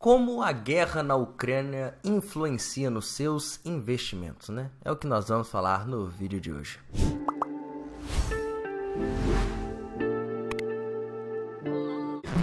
Como a guerra na Ucrânia influencia nos seus investimentos, né? É o que nós vamos falar no vídeo de hoje.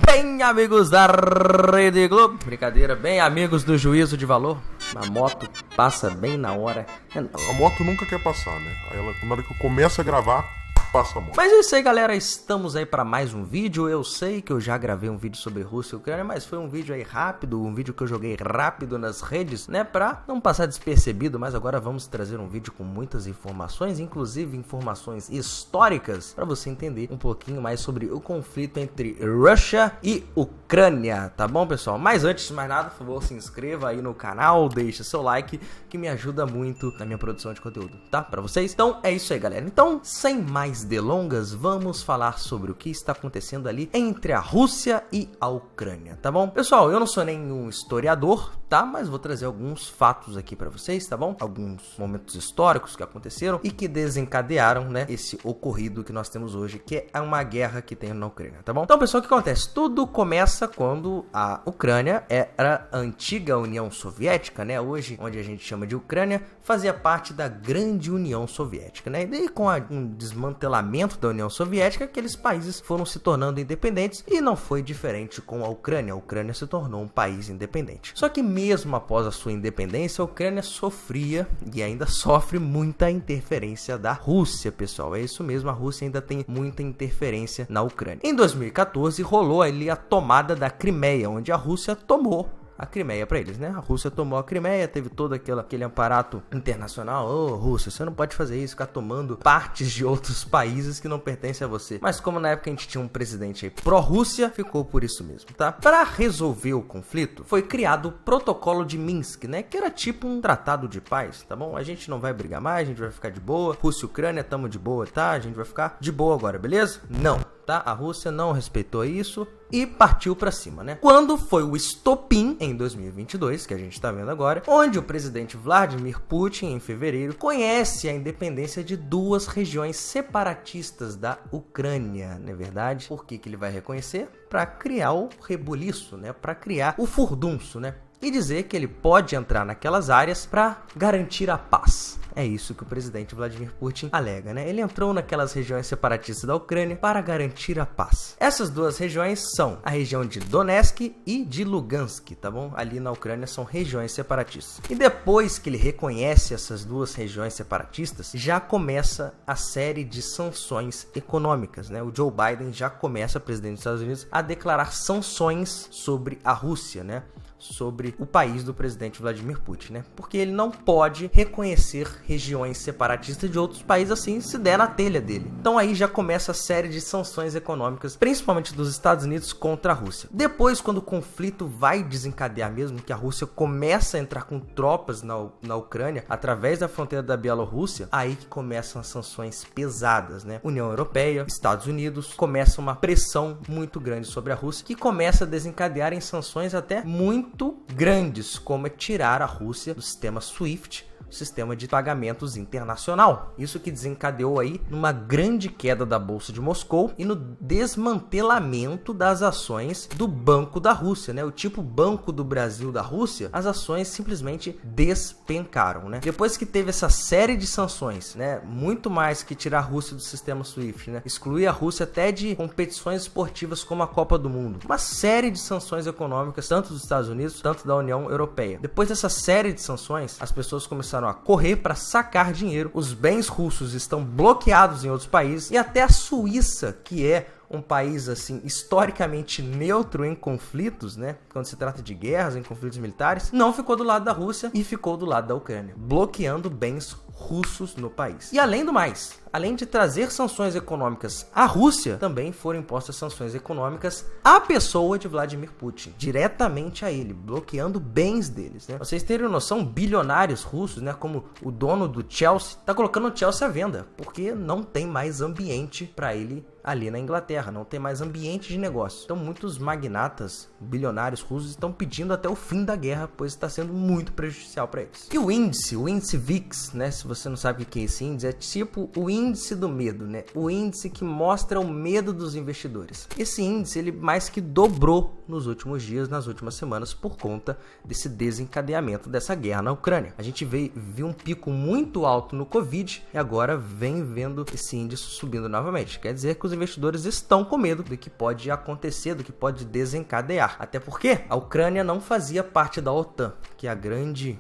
Bem, amigos da Rede Globo, brincadeira, bem, amigos do Juízo de Valor, a moto passa bem na hora. A moto nunca quer passar, né? Na hora que eu começo a gravar, passa a moto. Mas é isso aí, galera, estamos aí para mais um vídeo. Eu sei que eu já gravei um vídeo sobre Rússia e Ucrânia, mas foi um vídeo aí rápido, um vídeo que eu joguei rápido nas redes, né, pra não passar despercebido. Mas agora vamos trazer um vídeo com muitas informações, inclusive informações históricas, para você entender um pouquinho mais sobre o conflito entre Rússia e Ucrânia, tá bom, pessoal? Mas antes de mais nada, por favor, se inscreva aí no canal, deixa seu like, que me ajuda muito na minha produção de conteúdo, tá? Para vocês. Então é isso aí, galera. Então, sem mais delongas, vamos falar sobre o que está acontecendo ali entre a Rússia e a Ucrânia, tá bom? Pessoal, eu não sou nenhum historiador, tá? Mas vou trazer alguns fatos aqui para vocês, tá bom? Alguns momentos históricos que aconteceram e que desencadearam, né, esse ocorrido que nós temos hoje, que é uma guerra que tem na Ucrânia, tá bom? Então, pessoal, o que acontece? Tudo começa quando a Ucrânia era a antiga União Soviética, né? Hoje, onde a gente chama de Ucrânia, fazia parte da grande União Soviética, né? E daí, com um desmantelamento da União Soviética, aqueles países foram se tornando independentes e não foi diferente com a Ucrânia. A Ucrânia se tornou um país independente. Só que mesmo após a sua independência, a Ucrânia sofria e ainda sofre muita interferência da Rússia, pessoal. É isso mesmo, a Rússia ainda tem muita interferência na Ucrânia. Em 2014, rolou ali a tomada da Crimeia, onde a Rússia tomou a Crimeia para eles, né? A Rússia tomou a Crimeia, teve todo aquele aparato internacional. Ô, Rússia, você não pode fazer isso, ficar tomando partes de outros países que não pertencem a você. Mas como na época a gente tinha um presidente aí pró-Rússia, ficou por isso mesmo, tá? Para resolver o conflito, foi criado o Protocolo de Minsk, né? Que era tipo um tratado de paz, tá bom? A gente não vai brigar mais, a gente vai ficar de boa. Rússia e Ucrânia, tamo de boa, tá? A gente vai ficar de boa agora, beleza? Não. Tá? A Rússia não respeitou isso e partiu para cima, né? Quando foi o estopim, em 2022, que a gente tá vendo agora, onde o presidente Vladimir Putin, em fevereiro, conhece a independência de duas regiões separatistas da Ucrânia, não é verdade? Por que ele vai reconhecer? Para criar o rebuliço, né? Para criar o furdunço, né? E dizer que ele pode entrar naquelas áreas para garantir a paz. É isso que o presidente Vladimir Putin alega, né? Ele entrou naquelas regiões separatistas da Ucrânia para garantir a paz. Essas duas regiões são a região de Donetsk e de Lugansk, tá bom? Ali na Ucrânia são regiões separatistas. E depois que ele reconhece essas duas regiões separatistas, já começa a série de sanções econômicas, né? O Joe Biden já começa, presidente dos Estados Unidos, a declarar sanções sobre a Rússia, né? Sobre o país do presidente Vladimir Putin, né? Porque ele não pode reconhecer regiões separatistas de outros países assim se der na telha dele. Então aí já começa a série de sanções econômicas, principalmente dos Estados Unidos contra a Rússia. Depois, quando o conflito vai desencadear mesmo, que a Rússia começa a entrar com tropas na Ucrânia, através da fronteira da Bielorrússia, aí que começam as sanções pesadas, né? União Europeia, Estados Unidos, começa uma pressão muito grande sobre a Rússia, que começa a desencadear em sanções até muito grandes, como é tirar a Rússia do sistema SWIFT, sistema de pagamentos internacional. Isso que desencadeou aí numa grande queda da Bolsa de Moscou e no desmantelamento das ações do Banco da Rússia, né? O tipo Banco do Brasil da Rússia, as ações simplesmente despencaram, né? Depois que teve essa série de sanções, né? Muito mais que tirar a Rússia do sistema SWIFT, né? Excluir a Rússia até de competições esportivas como a Copa do Mundo. Uma série de sanções econômicas, tanto dos Estados Unidos, tanto da União Europeia. Depois dessa série de sanções, as pessoas começaram a correr para sacar dinheiro, os bens russos estão bloqueados em outros países e até a Suíça, que é um país assim historicamente neutro em conflitos, né? Quando se trata de guerras, em conflitos militares, não ficou do lado da Rússia e ficou do lado da Ucrânia, bloqueando bens russos no país. E além do mais, além de trazer sanções econômicas à Rússia, também foram impostas sanções econômicas à pessoa de Vladimir Putin, diretamente a ele, bloqueando bens deles, né? Vocês terem noção, bilionários russos, né, como o dono do Chelsea, tá colocando o Chelsea à venda, porque não tem mais ambiente para ele ali na Inglaterra, não tem mais ambiente de negócio. Então muitos magnatas, bilionários russos estão pedindo até o fim da guerra, pois está sendo muito prejudicial para eles. E o índice VIX, né, se se você não sabe o que é esse índice, é tipo o índice do medo, né? O índice que mostra o medo dos investidores. Esse índice, ele mais que dobrou nos últimos dias, nas últimas semanas, por conta desse desencadeamento dessa guerra na Ucrânia. A gente viu um pico muito alto no Covid e agora vem vendo esse índice subindo novamente. Quer dizer que os investidores estão com medo do que pode acontecer, do que pode desencadear. Até porque a Ucrânia não fazia parte da OTAN, que é a grande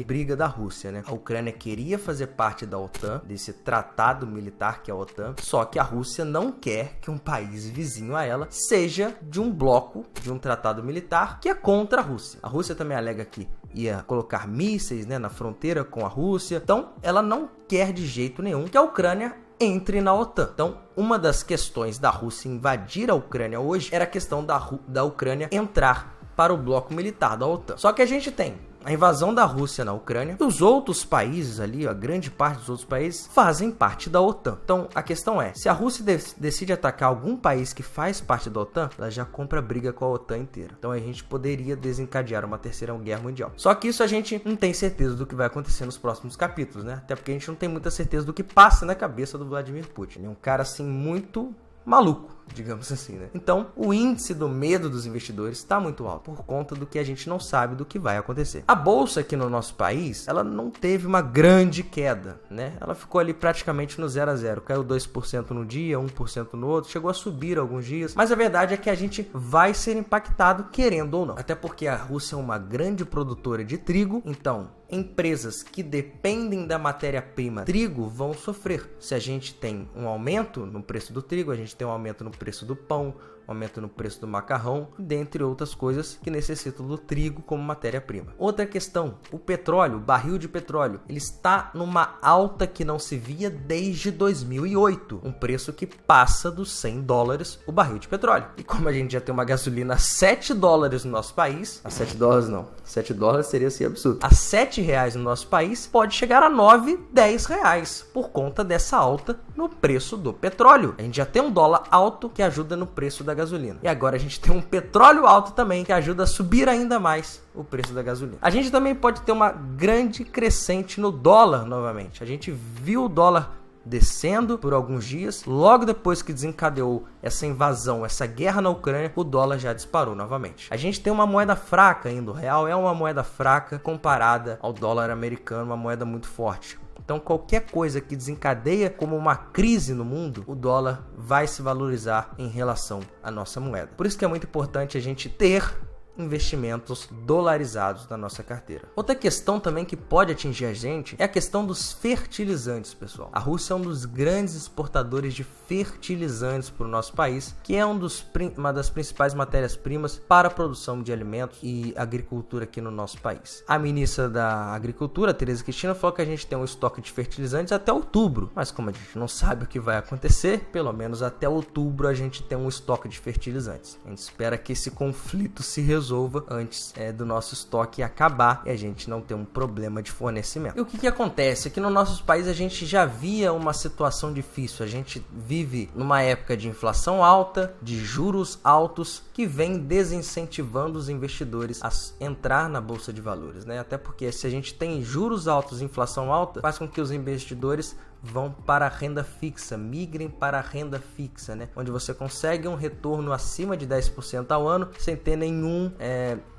briga da Rússia, né? A Ucrânia queria fazer parte da OTAN, desse tratado militar que é a OTAN, só que a Rússia não quer que um país vizinho a ela seja de um bloco, de um tratado militar que é contra a Rússia. A Rússia também alega que ia colocar mísseis, né, na fronteira com a Rússia. Então, ela não quer de jeito nenhum que a Ucrânia entre na OTAN. Então, uma das questões da Rússia invadir a Ucrânia hoje era a questão da Ucrânia entrar para o bloco militar da OTAN. Só que a gente tem a invasão da Rússia na Ucrânia e os outros países ali, a grande parte dos outros países, fazem parte da OTAN. Então, a questão é, se a Rússia decide atacar algum país que faz parte da OTAN, ela já compra briga com a OTAN inteira. Então, a gente poderia desencadear uma terceira guerra mundial. Só que isso a gente não tem certeza do que vai acontecer nos próximos capítulos, né? Até porque a gente não tem muita certeza do que passa na cabeça do Vladimir Putin. É um cara, assim, muito maluco, digamos assim, né? Então, o índice do medo dos investidores está muito alto por conta do que a gente não sabe do que vai acontecer. A bolsa aqui no nosso país, ela não teve uma grande queda, né? Ela ficou ali praticamente no 0 a 0. Caiu 2% no dia, 1% no outro, chegou a subir alguns dias, mas a verdade é que a gente vai ser impactado querendo ou não. Até porque a Rússia é uma grande produtora de trigo, então empresas que dependem da matéria-prima trigo vão sofrer. Se a gente tem um aumento no preço do trigo, a gente tem um aumento no preço do pão, aumento no preço do macarrão, dentre outras coisas que necessitam do trigo como matéria-prima. Outra questão, o petróleo, o barril de petróleo, ele está numa alta que não se via desde 2008, um preço que passa dos $100 o barril de petróleo. E como a gente já tem uma gasolina a $7 no nosso país, a $7 não, $7 seria assim absurdo, a R$7 no nosso país, pode chegar a R$9, R$10 por conta dessa alta no preço do petróleo. A gente já tem um dólar alto que ajuda no preço da gasolina. E agora a gente tem um petróleo alto também que ajuda a subir ainda mais o preço da gasolina. A gente também pode ter uma grande crescente no dólar novamente. A gente viu o dólar descendo por alguns dias, logo depois que desencadeou essa invasão, essa guerra na Ucrânia, o dólar já disparou novamente. A gente tem uma moeda fraca ainda, o real é uma moeda fraca comparada ao dólar americano, uma moeda muito forte. Então, qualquer coisa que desencadeia como uma crise no mundo, o dólar vai se valorizar em relação à nossa moeda. Por isso que é muito importante a gente ter investimentos dolarizados na nossa carteira. Outra questão também que pode atingir a gente é a questão dos fertilizantes, pessoal. A Rússia é um dos grandes exportadores de fertilizantes para o nosso país, que é uma das principais matérias-primas para a produção de alimentos e agricultura aqui no nosso país. A ministra da Agricultura, Tereza Cristina, falou que a gente tem um estoque de fertilizantes até outubro, mas como a gente não sabe o que vai acontecer, pelo menos até outubro a gente tem um estoque de fertilizantes. A gente espera que esse conflito se resolva antes do nosso estoque acabar e a gente não ter um problema de fornecimento. E o que acontece? Aqui no nosso país a gente já via uma situação difícil. A gente vive numa época de inflação alta, de juros altos, que vem desincentivando os investidores a entrar na bolsa de valores, né? Até porque se a gente tem juros altos e inflação alta, faz com que os investidores vão para a renda fixa, migrem para a renda fixa, né? Onde você consegue um retorno acima de 10% ao ano sem ter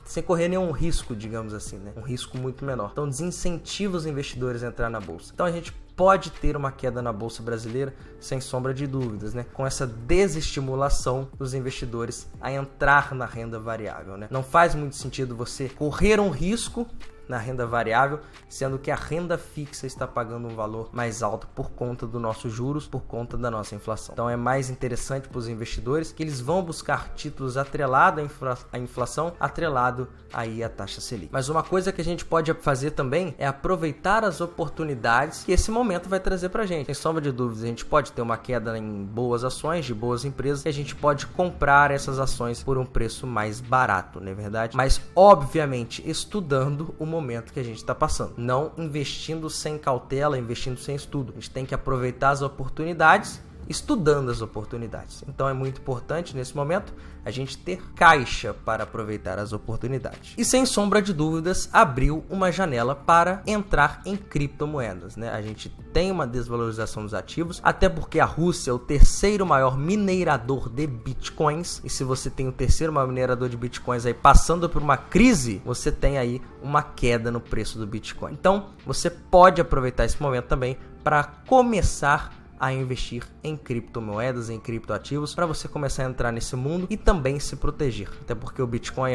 sem correr nenhum risco, digamos assim, né? Um risco muito menor. Então desincentiva os investidores a entrar na bolsa. Então a gente pode ter uma queda na bolsa brasileira sem sombra de dúvidas, né? Com essa desestimulação dos investidores a entrar na renda variável, né? Não faz muito sentido você correr um risco na renda variável, sendo que a renda fixa está pagando um valor mais alto por conta dos nossos juros, por conta da nossa inflação. Então é mais interessante para os investidores que eles vão buscar títulos atrelados à inflação, atrelado aí à taxa Selic. Mas uma coisa que a gente pode fazer também é aproveitar as oportunidades que esse momento vai trazer para a gente. Sem sombra de dúvidas, a gente pode ter uma queda em boas ações, de boas empresas, e a gente pode comprar essas ações por um preço mais barato, não é verdade? Mas, obviamente, estudando o momento que a gente está passando. Não investindo sem cautela, investindo sem estudo. A gente tem que aproveitar as oportunidades estudando as oportunidades. Então é muito importante nesse momento a gente ter caixa para aproveitar as oportunidades. E sem sombra de dúvidas, abriu uma janela para entrar em criptomoedas, né? A gente tem uma desvalorização dos ativos, até porque a Rússia é o terceiro maior minerador de bitcoins, e se você tem o terceiro maior minerador de bitcoins aí passando por uma crise, você tem aí uma queda no preço do Bitcoin. Então, você pode aproveitar esse momento também para começar a investir em criptomoedas, em criptoativos, para você começar a entrar nesse mundo e também se proteger. Até porque o Bitcoin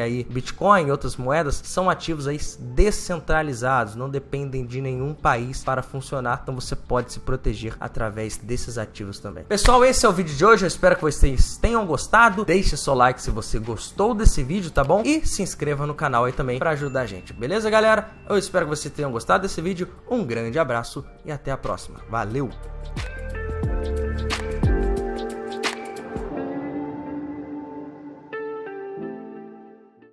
e outras moedas são ativos aí descentralizados, não dependem de nenhum país para funcionar, então você pode se proteger através desses ativos também. Pessoal, esse é o vídeo de hoje, eu espero que vocês tenham gostado. Deixe seu like se você gostou desse vídeo, tá bom? E se inscreva no canal aí também para ajudar a gente, beleza, galera? Eu espero que vocês tenham gostado desse vídeo, um grande abraço e até a próxima. Valeu!